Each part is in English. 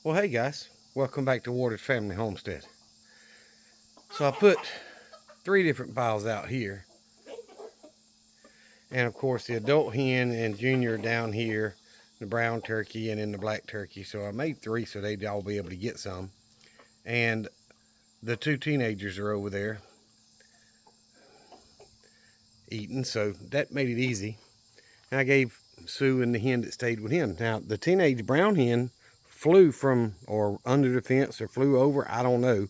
Well, hey guys, welcome back to Waters Family Homestead. So I put 3 different piles out here, and of course the adult hen and junior down here, the brown turkey and then the black turkey. So I made 3 so they'd all be able to get some. And the 2 teenagers are over there eating, so that made it easy. And I gave Sue and the hen that stayed with him. Now the teenage brown hen flew from or under the fence or flew over, I don't know,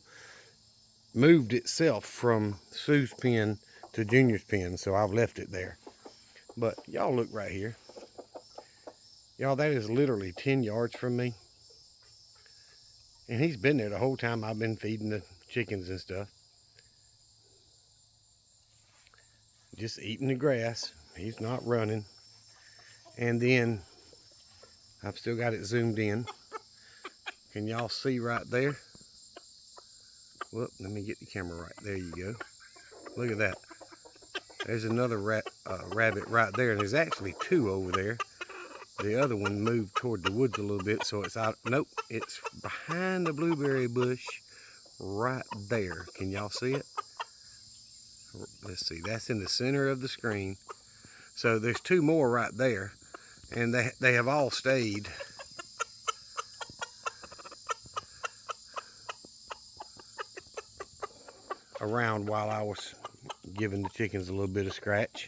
moved itself from Sue's pen to Junior's pen, so I've left it there. But y'all look right here. Y'all, that is literally 10 yards from me. And he's been there the whole time I've been feeding the chickens and stuff. Just eating the grass. He's not running. And then I've still got it zoomed in. Can y'all see right there? Whoop, let me get the camera right. There you go. Look at that. There's another rabbit right there. And there's actually 2 over there. The other one moved toward the woods a little bit, so it's out. Nope, it's behind the blueberry bush right there. Can y'all see it? Let's see, that's in the center of the screen. So there's 2 more right there, and they have all stayed around while I was giving the chickens a little bit of scratch.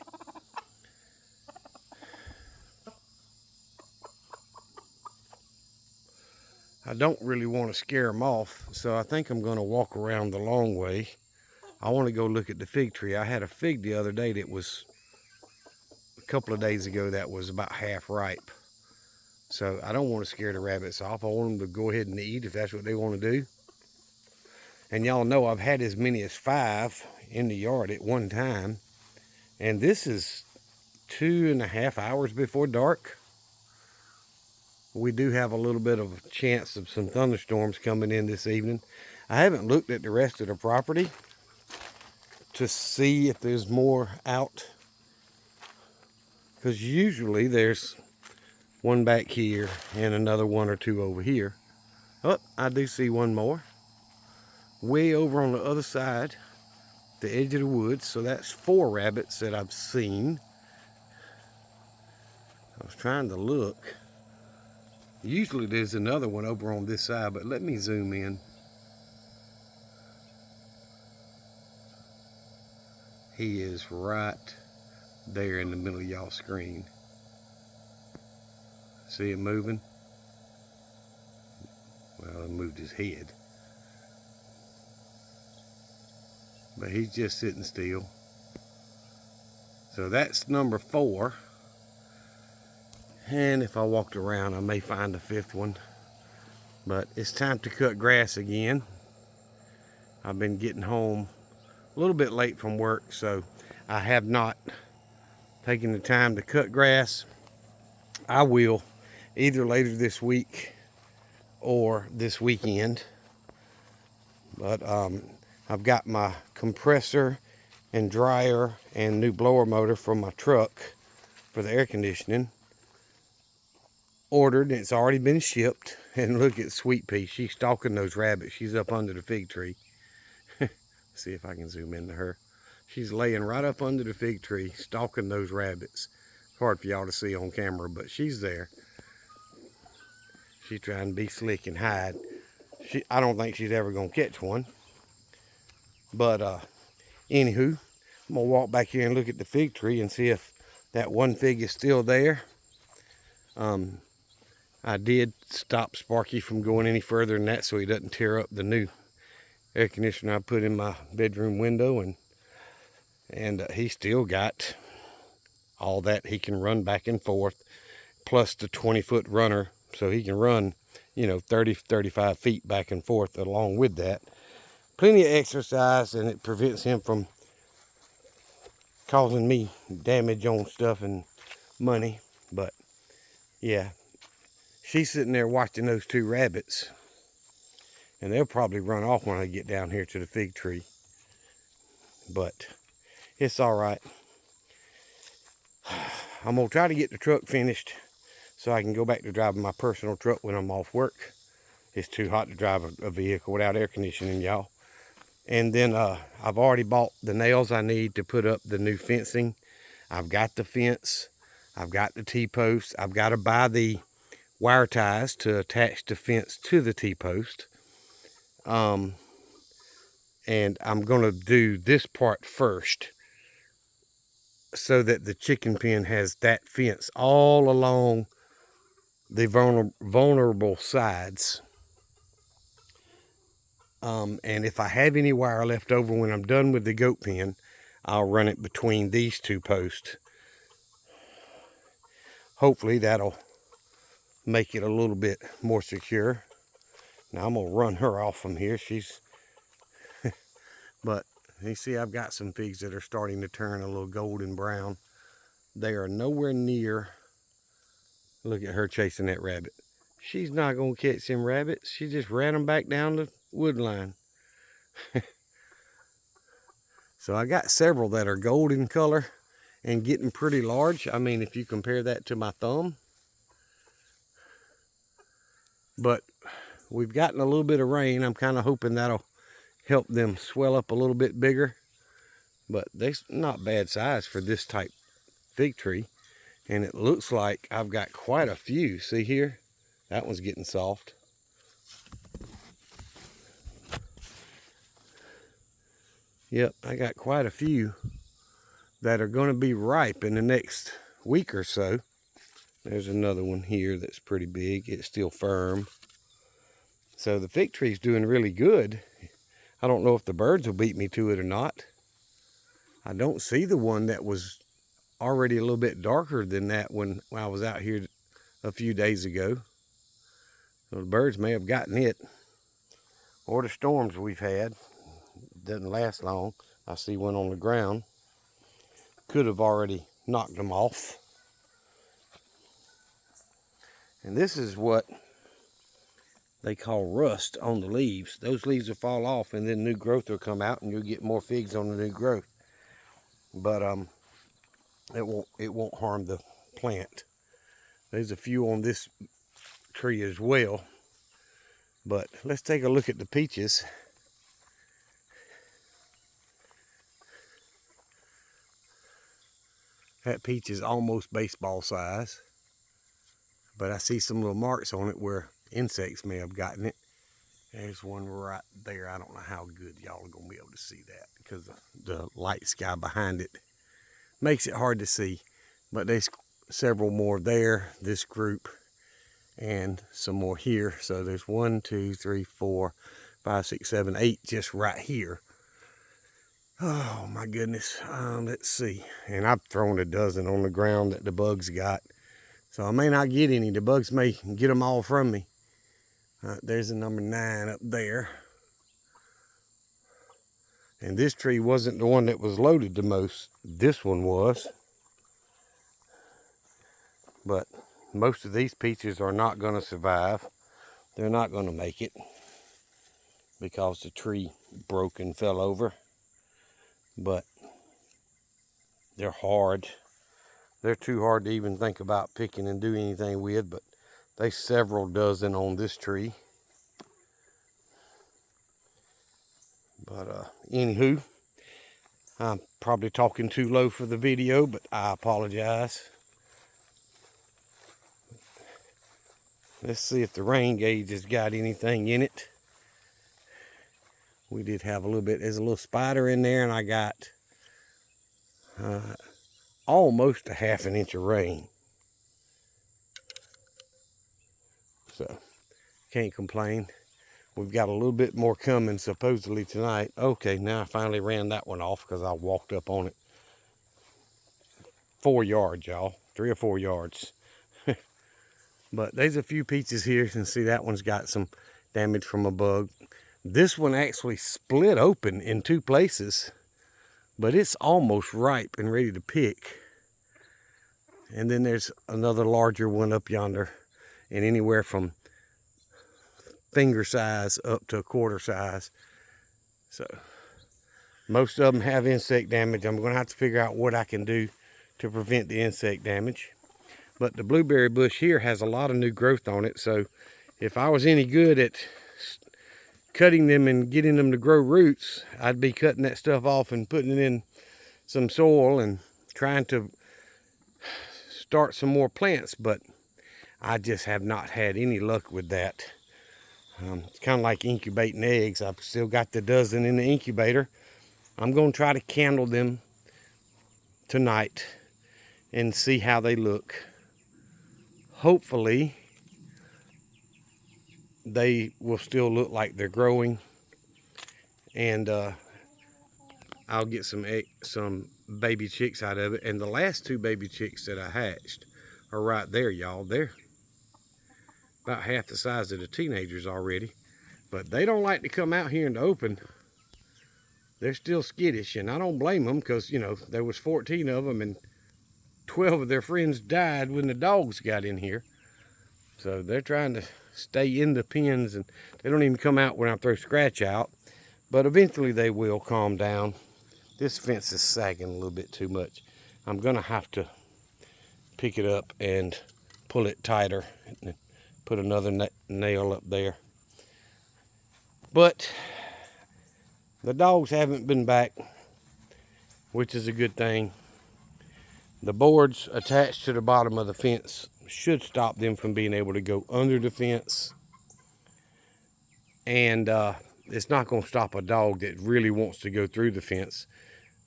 I don't really want to scare them off, so I think I'm going to walk around the long way. I want to go look at the fig tree. I had a fig the other day that was, a couple of days ago, that was about half ripe. So I don't want to scare the rabbits off. I want them to go ahead and eat if that's what they want to do. And y'all know I've had as many as 5 in the yard at one time. And this is 2.5 hours before dark. We do have a little bit of a chance of some thunderstorms coming in this evening. I haven't looked at the rest of the property to see if there's more out, because usually there's one back here and another 1 or 2 over here. Oh, I do see one more way over on the other side, the edge of the woods. So that's 4 rabbits that I've seen. I was trying to look. Usually there's another one over on this side, but let me zoom in. He is right there in the middle of y'all's screen. See it moving? Well, it moved his head. But he's just sitting still. So that's number 4. And if I walked around, I may find a 5th one. But it's time to cut grass again. I've been getting home a little bit late from work, so I have not taken the time to cut grass. I will either later this week or this weekend. But I've got my compressor and dryer and new blower motor for my truck for the air conditioning ordered, and it's already been shipped. And look at Sweet Pea, she's stalking those rabbits. She's up under the fig tree. See if I can zoom into her. She's laying right up under the fig tree stalking those rabbits. It's hard for y'all to see on camera, but she's there. She's trying to be slick and hide. I don't think she's ever gonna catch one. But anywho, I'm gonna walk back here and look at the fig tree and see if that one fig is still there. I did stop Sparky from going any further than that so he doesn't tear up the new air conditioner I put in my bedroom window, and he still got all that. He can run back and forth, plus the 20-foot runner, so he can run, 30-35 feet back and forth along with that. Plenty of exercise, and it prevents him from causing me damage on stuff and money. But yeah, she's sitting there watching those 2 rabbits, and they'll probably run off when I get down here to the fig tree. But it's all right. I'm gonna try to get the truck finished so I can go back to driving my personal truck when I'm off work. It's too hot to drive a vehicle without air conditioning, y'all. And then I've already bought the nails I need to put up the new fencing. I've got the fence. I've got the T-post. I've got to buy the wire ties to attach the fence to the T-post. And I'm going to do this part first so that the chicken pen has that fence all along the vulnerable sides. And if I have any wire left over when I'm done with the goat pen, I'll run it between these two posts. Hopefully that'll make it a little bit more secure. Now I'm gonna run her off from here. But you see, I've got some figs that are starting to turn a little golden brown. They are nowhere near. Look at her chasing that rabbit. She's not gonna catch them rabbits. She just ran them back down the wood line. So I got several that are golden color and getting pretty large. I mean, if you compare that to my thumb. But we've gotten a little bit of rain. I'm kind of hoping that'll help them swell up a little bit bigger. But they're not bad size for this type fig tree. And it looks like I've got quite a few. See here? That one's getting soft. Yep, I got quite a few that are going to be ripe in the next week or so. There's another one here that's pretty big. It's still firm. So the fig tree's doing really good. I don't know if the birds will beat me to it or not. I don't see the one that was already a little bit darker than that when I was out here a few days ago. So the birds may have gotten it. Or the storms we've had. Doesn't last long. I see one on the ground. Could have already knocked them off. And this is what they call rust on the leaves. Those leaves will fall off and then new growth will come out and you'll get more figs on the new growth. But it won't harm the plant. There's a few on this tree as well. But let's take a look at the peaches. That peach is almost baseball size. But I see some little marks on it where insects may have gotten it. There's one right there. I don't know how good y'all are going to be able to see that because the light sky behind it makes it hard to see. But there's several more there, this group, and some more here. So there's 1, 2, 3, 4, 5, 6, 7, 8 just right here. Oh my goodness. Let's see. And I've thrown a dozen on the ground that the bugs got. So I may not get any. The bugs may get them all from me. There's a number 9 up there. And this tree wasn't the one that was loaded the most. This one was. But most of these peaches are not going to survive. They're not going to make it because the tree broke and fell over. But they're hard. They're too hard to even think about picking and do anything with, but there's several dozen on this tree. But anywho, I'm probably talking too low for the video, but I apologize. Let's see if the rain gauge has got anything in it. We did have a little bit. There's a little spider in there, and I got almost a ½ inch of rain. So, can't complain. We've got a little bit more coming supposedly tonight. Okay, now I finally ran that one off because I walked up on it. 4 yards, y'all. 3 or 4 yards. But there's a few peaches here. You can see that one's got some damage from a bug. This one actually split open in 2 places, but it's almost ripe and ready to pick. And then there's another larger one up yonder, and anywhere from finger size up to 1/4 size. So most of them have insect damage. I'm going to have to figure out what I can do to prevent the insect damage. But the blueberry bush here has a lot of new growth on it, so If I was any good at cutting them and getting them to grow roots, I'd be cutting that stuff off and putting it in some soil and trying to start some more plants, but I just have not had any luck with that. It's kind of like incubating eggs. I've still got the dozen in the incubator. I'm going to try to candle them tonight and see how they look. Hopefully they will still look like they're growing, and I'll get some baby chicks out of it. And the last 2 baby chicks that I hatched are right there, y'all. They're about half the size of the teenagers already, but they don't like to come out here in the open. They're still skittish, and I don't blame them, because, you know, there was 14 of them and 12 of their friends died when the dogs got in here. So they're trying to stay in the pens, and they don't even come out when I throw scratch out, but eventually they will calm down. This fence is sagging a little bit too much. I'm gonna have to pick it up and pull it tighter and put another nail up there. But the dogs haven't been back, which is a good thing. The boards attached to the bottom of the fence should stop them from being able to go under the fence. And it's not going to stop a dog that really wants to go through the fence.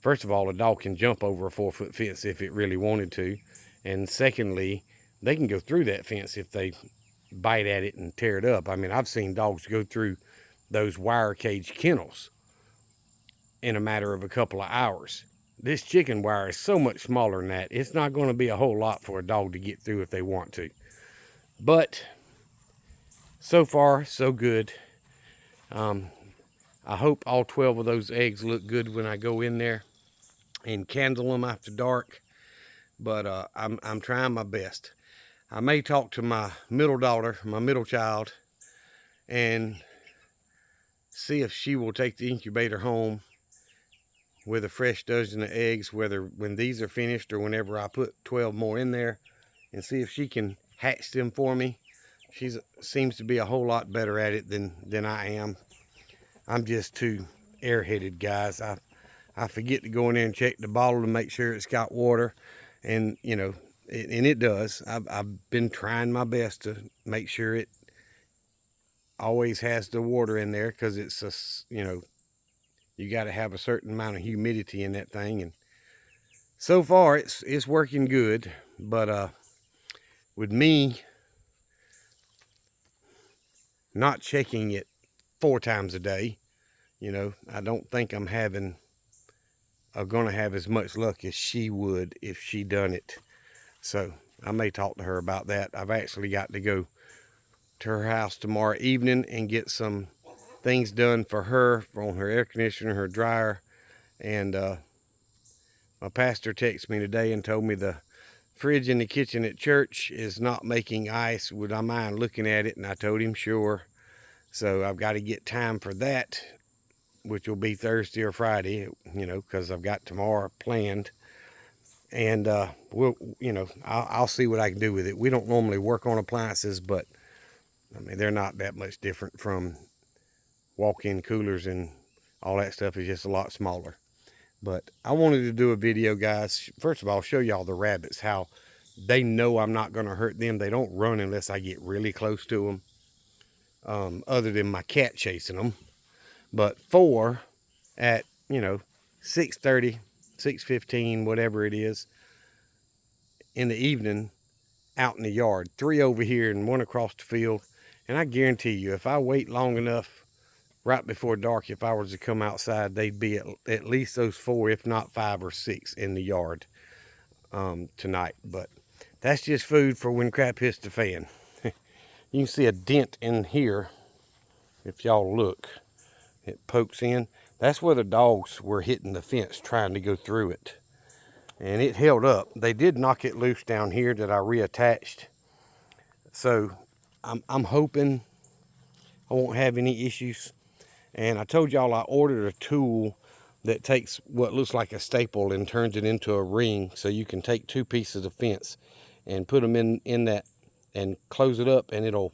First of all, a dog can jump over a 4-foot fence if it really wanted to. And secondly, they can go through that fence if they bite at it and tear it up. I mean, I've seen dogs go through those wire cage kennels in a matter of a couple of hours. This chicken wire is so much smaller than that. It's not going to be a whole lot for a dog to get through if they want to. But so far, so good. I hope all 12 of those eggs look good when I go in there and candle them after dark. But I'm trying my best. I may talk to my middle daughter, my middle child, and see if she will take the incubator home with a fresh dozen of eggs, whether when these are finished or whenever I put 12 more in there, and see if she can hatch them for me. She seems to be a whole lot better at it than I am. I'm just too airheaded, guys. I forget to go in there and check the bottle to make sure it's got water, and you know, and it does. I've been trying my best to make sure it always has the water in there, because it's a, you know, you got to have a certain amount of humidity in that thing. And so far it's working good. But with me not checking it 4 times a day, you know, I don't think I'm gonna have as much luck as she would if she done it. So I may talk to her about that. I've actually got to go to her house tomorrow evening and get some things done for her, on her air conditioner, her dryer. And my pastor texted me today and told me the fridge in the kitchen at church is not making ice. Would I mind looking at it? And I told him sure. So I've got to get time for that, which will be Thursday or Friday, you know, because I've got tomorrow planned. And we'll, you know, I'll see what I can do with it. We don't normally work on appliances, but I mean, they're not that much different from walk-in coolers, and all that stuff is just a lot smaller. But I wanted to do a video, guys. First of all, show y'all the rabbits, how they know I'm not going to hurt them. They don't run unless I get really close to them, other than my cat chasing them. But 4 at, you know, 6:30, 6:15, whatever it is, in the evening, out in the yard. 3 over here and 1 across the field. And I guarantee you, if I wait long enough, right before dark, if I was to come outside, they'd be at least those 4, if not 5 or 6 in the yard tonight. But that's just food for when crap hits the fan. You can see a dent in here. If y'all look, it pokes in. That's where the dogs were hitting the fence trying to go through it. And it held up. They did knock it loose down here that I reattached. So I'm hoping I won't have any issues. And I told y'all I ordered a tool that takes what looks like a staple and turns it into a ring, so you can take 2 pieces of fence and put them in that and close it up, and it'll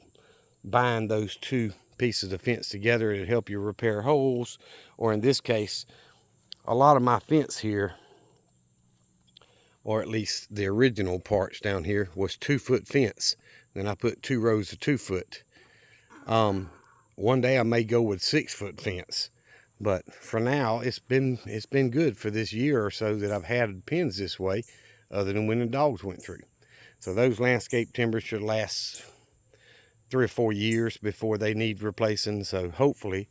bind those two pieces of fence together. It'll help you repair holes, or in this case, a lot of my fence here, or at least the original parts down here, was 2-foot fence. Then I put 2 rows of 2-foot. One day I may go with 6-foot fence, but for now it's been good for this year or so that I've had pens this way, other than when the dogs went through. So those landscape timbers should last 3 or 4 years before they need replacing. So hopefully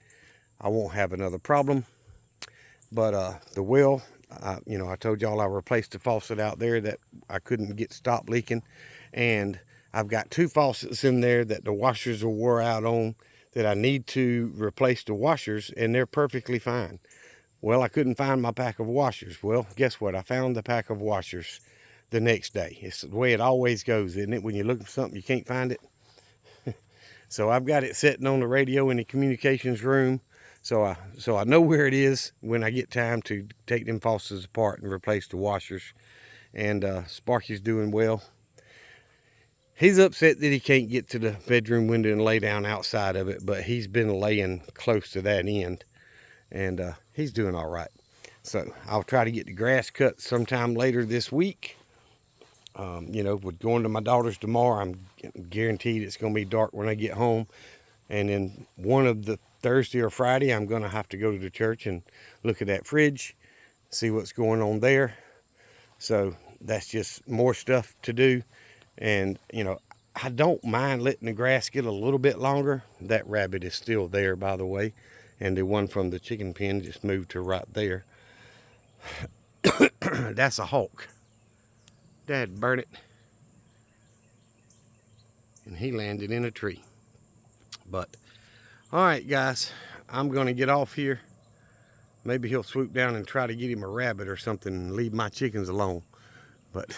I won't have another problem. But the well, you know, I told y'all I replaced the faucet out there that I couldn't get stopped leaking, and I've got 2 faucets in there that the washers are wore out on, that I need to replace the washers, and they're perfectly fine. Well, I couldn't find my pack of washers. Well, guess what? I found the pack of washers the next day. It's the way it always goes, isn't it? When you're looking for something, you can't find it. So I've got it sitting on the radio in the communications room. So I know where it is when I get time to take them faucets apart and replace the washers. And Sparky's doing well. He's upset that he can't get to the bedroom window and lay down outside of it, but he's been laying close to that end, and he's doing all right. So I'll try to get the grass cut sometime later this week. You know, with going to my daughter's tomorrow, I'm guaranteed it's going to be dark when I get home. And then one of the Thursday or Friday, I'm going to have to go to the church and look at that fridge, see what's going on there. So that's just more stuff to do. And, you know, I don't mind letting the grass get a little bit longer. That rabbit is still there, by the way. And the one from the chicken pen just moved to right there. That's a hawk. Dad burn it. And he landed in a tree. But, all right, guys, I'm going to get off here. Maybe he'll swoop down and try to get him a rabbit or something and leave my chickens alone. But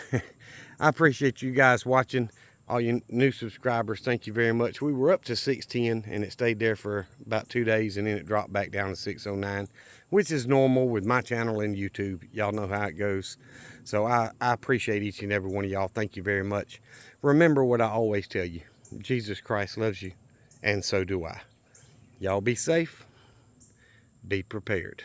I appreciate you guys watching. All you new subscribers, thank you very much. We were up to 610, and it stayed there for about 2 days, and then it dropped back down to 609, which is normal with my channel and YouTube. Y'all know how it goes. So I appreciate each and every one of y'all. Thank you very much. Remember what I always tell you. Jesus Christ loves you, and so do I. Y'all be safe. Be prepared.